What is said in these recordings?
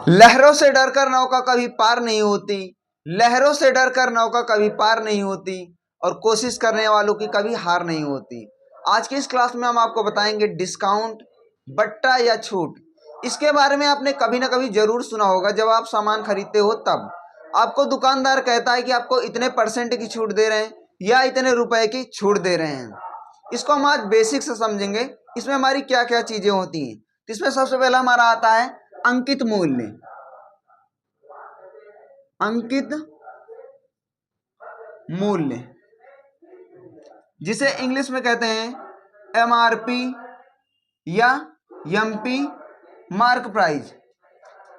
लहरों से डरकर नौका कभी पार नहीं होती, लहरों से डरकर नौका कभी पार नहीं होती और कोशिश करने वालों की कभी हार नहीं होती। आज की इस क्लास में हम आपको बताएंगे डिस्काउंट, बट्टा या छूट। इसके बारे में आपने कभी ना कभी जरूर सुना होगा। जब आप सामान खरीदते हो तब आपको दुकानदार कहता है कि आपको इतने परसेंट की छूट दे रहे हैं या इतने रुपए की छूट दे रहे हैं। इसको हम आज बेसिक से समझेंगे, इसमें हमारी क्या क्या चीजें होती हैं। इसमें सबसे पहला हमारा आता है अंकित मूल्य। अंकित मूल्य जिसे इंग्लिश में कहते हैं एमआरपी या MP. Mark price.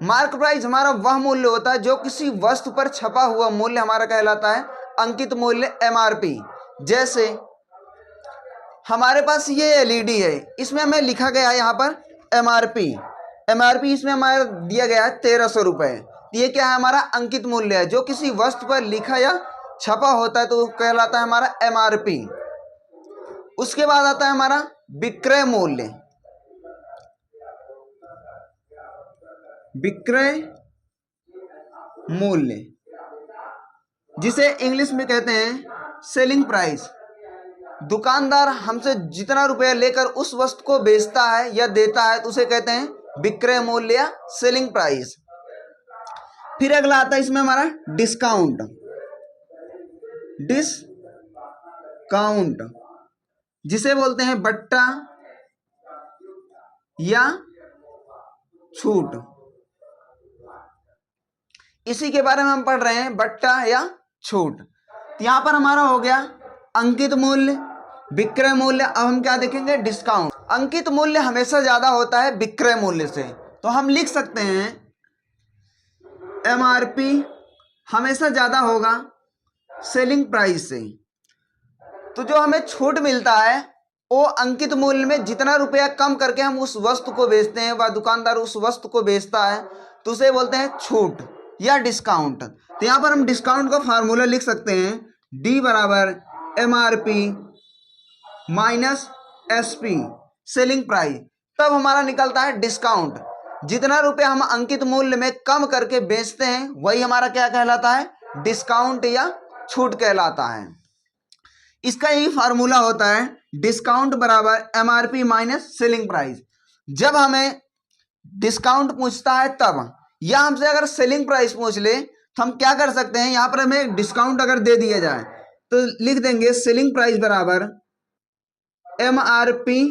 Mark price हमारा वह मूल्य होता है जो किसी वस्तु पर छपा हुआ मूल्य हमारा कहलाता है अंकित मूल्य एमआरपी। जैसे हमारे पास ये एलईडी है, इसमें हमें लिखा गया है यहाँ पर एमआरपी। एमआरपी इसमें हमारा दिया गया है 1300 रुपये। ये क्या है? हमारा अंकित मूल्य है। जो किसी वस्तु पर लिखा या छपा होता है तो वो कहलाता है हमारा एमआरपी। उसके बाद आता है हमारा विक्रय मूल्य। विक्रय मूल्य जिसे इंग्लिश में कहते हैं सेलिंग प्राइस। दुकानदार हमसे जितना रुपया लेकर उस वस्तु को बेचता है या देता है तो उसे कहते हैं विक्रय मूल्य या सेलिंग प्राइस। फिर अगला आता है इसमें हमारा डिस्काउंट। डिस्काउंट जिसे बोलते हैं बट्टा या छूट। इसी के बारे में हम पढ़ रहे हैं, बट्टा या छूट। यहां पर हमारा हो गया अंकित मूल्य, विक्रय मूल्य। अब हम क्या देखेंगे? डिस्काउंट। अंकित मूल्य हमेशा ज्यादा होता है विक्रय मूल्य से, तो हम लिख सकते हैं एमआरपी हमेशा ज्यादा होगा सेलिंग प्राइस से। तो जो हमें छूट मिलता है वो अंकित मूल्य में जितना रुपया कम करके हम उस वस्तु को बेचते हैं व दुकानदार उस वस्तु को बेचता है तो उसे बोलते हैं छूट या डिस्काउंट। तो यहाँ पर हम डिस्काउंट का फार्मूला लिख सकते हैं, डी बराबर MRP minus SP selling price. तब हमारा निकलता है डिस्काउंट। जितना रुपया हम अंकित मूल्य में कम करके बेचते हैं वही हमारा क्या कहलाता है? डिस्काउंट या छूट कहलाता है। इसका यही फार्मूला होता है, डिस्काउंट बराबर एमआरपी माइनस सेलिंग प्राइस। जब हमें डिस्काउंट पूछता है तब, या हमसे अगर सेलिंग प्राइस पूछ ले तो हम क्या कर सकते हैं? यहां पर हमें डिस्काउंट अगर दे दिया जाए तो लिख देंगे सेलिंग प्राइस बराबर एमआरपी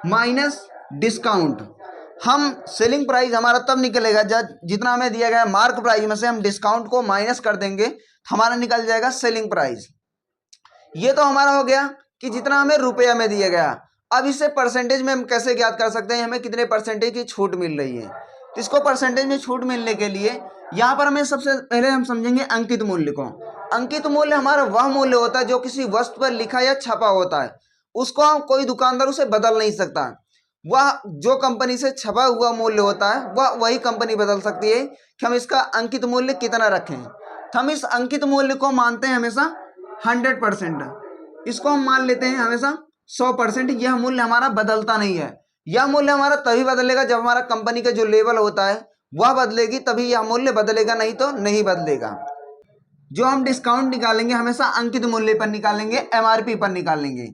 माइनस डिस्काउंट। हम सेलिंग प्राइस हमारा तब निकलेगा जब जितना हमें दिया गया मार्क प्राइस में से हम डिस्काउंट को माइनस कर देंगे, हमारा निकल जाएगा सेलिंग प्राइस। ये तो हमारा हो गया कि जितना हमें रुपया में दिया गया। अब इसे परसेंटेज में हम कैसे ज्ञात कर सकते हैं हमें कितने परसेंटेज की छूट मिल रही है? तो इसको परसेंटेज में छूट मिलने के लिए यहाँ पर हमें सबसे पहले हम समझेंगे अंकित मूल्य को। अंकित मूल्य हमारा वह मूल्य होता है जो किसी वस्तु पर लिखा या छपा होता है। उसको हम कोई दुकानदार उसे बदल नहीं सकता। वह जो कंपनी से छपा हुआ मूल्य होता है वह वही कंपनी बदल सकती है कि हम इसका अंकित मूल्य कितना रखें। तो हम इस अंकित मूल्य को मानते हैं हमेशा 100%। इसको हम मान लेते हैं हमेशा 100%। यह मूल्य हमारा बदलता नहीं है। यह मूल्य हमारा तभी बदलेगा जब हमारा कंपनी का जो लेवल होता है वह बदलेगी, तभी यह मूल्य बदलेगा, नहीं तो नहीं बदलेगा। जो हम डिस्काउंट निकालेंगे हमेशा अंकित मूल्य पर निकालेंगे, एमआरपी पर निकालेंगे।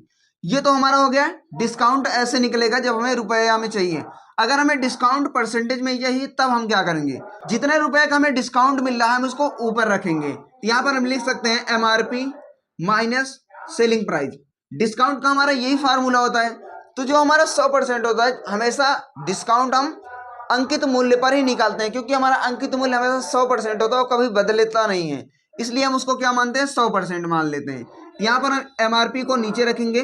ये तो हमारा हो गया। डिस्काउंट ऐसे निकलेगा जब हमें रुपया में चाहिए। अगर हमें डिस्काउंट परसेंटेज में चाहिए तब हम क्या करेंगे? जितने रुपए का हमें डिस्काउंट मिल रहा है हम उसको ऊपर रखेंगे। यहाँ पर हम लिख सकते हैं MRP minus selling price. Discount का हमारा यही फार्मूला होता है। तो जो हमारा 100% होता है हमेशा डिस्काउंट हम अंकित मूल्य पर ही निकालते हैं, क्योंकि हमारा अंकित मूल्य हमेशा 100% होता है, वो कभी बदलता नहीं है। इसलिए हम उसको क्या मानते हैं? 100% मान लेते हैं। यहाँ पर हम एमआरपी को नीचे रखेंगे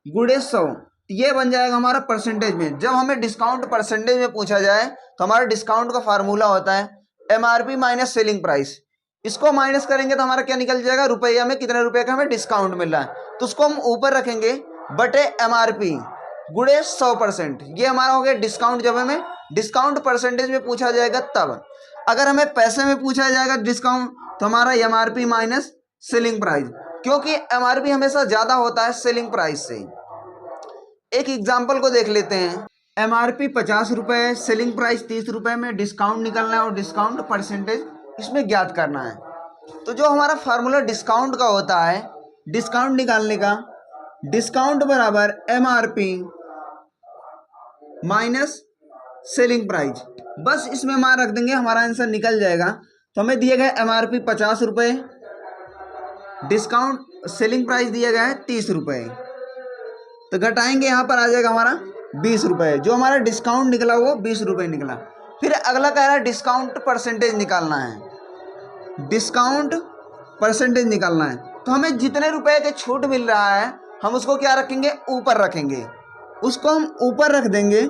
गुणे 100, ये बन जाएगा हमारा परसेंटेज में। जब हमें डिस्काउंट परसेंटेज में पूछा जाए तो हमारा डिस्काउंट का फार्मूला होता है एमआरपी माइनस सेलिंग प्राइस। इसको माइनस करेंगे तो हमारा क्या निकल जाएगा? रुपया में कितने रुपए का हमें डिस्काउंट मिल रहा है, तो उसको हम ऊपर रखेंगे बटे एमआरपी गुणे 100%। ये हमारा हो गया डिस्काउंट। जब हमें डिस्काउंट परसेंटेज में पूछा जाएगा तब। अगर हमें पैसे में पूछा जाएगा डिस्काउंट तो हमारा एमआरपी माइनस सेलिंग प्राइस, क्योंकि एमआरपी हमेशा ज्यादा होता है सेलिंग प्राइस से। एक एग्जांपल को देख लेते हैं। MRP 50 रुपये, सेलिंग प्राइस 30 रुपये में डिस्काउंट निकालना है और डिस्काउंट परसेंटेज इसमें ज्ञात करना है। तो जो हमारा फार्मूला डिस्काउंट का होता है, डिस्काउंट निकालने का, डिस्काउंट बराबर MRP माइनस सेलिंग प्राइस, बस इसमें मान रख देंगे, हमारा आंसर निकल जाएगा। तो हमें दिया गया MRP 50 रुपये, डिस्काउंट सेलिंग प्राइस दिया गया है 30 रुपये, तो घटाएंगे यहाँ पर आ जाएगा हमारा 20 रुपये। जो हमारा डिस्काउंट निकला वो 20 रुपये निकला। फिर अगला कह रहा है डिस्काउंट परसेंटेज निकालना है, डिस्काउंट परसेंटेज निकालना है। तो हमें जितने रुपए के छूट मिल रहा है हम उसको क्या रखेंगे, ऊपर रखेंगे, उसको हम ऊपर रख देंगे।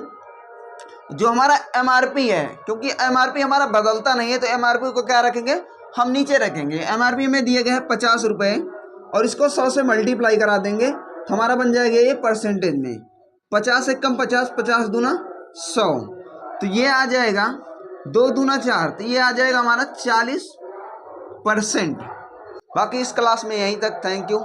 जो हमारा MRP है, क्योंकि MRP हमारा बदलता नहीं है, तो MRP को क्या रखेंगे, हम नीचे रखेंगे। MRP में दिए गए हैं 50 रुपये और इसको 100 से मल्टीप्लाई करा देंगे, तो हमारा बन जाएगा ये परसेंटेज में 50 से कम 50, 50 दूना 100, तो ये आ जाएगा 2 दूना 4, तो ये आ जाएगा हमारा 40%। बाकी इस क्लास में यहीं तक। Thank you.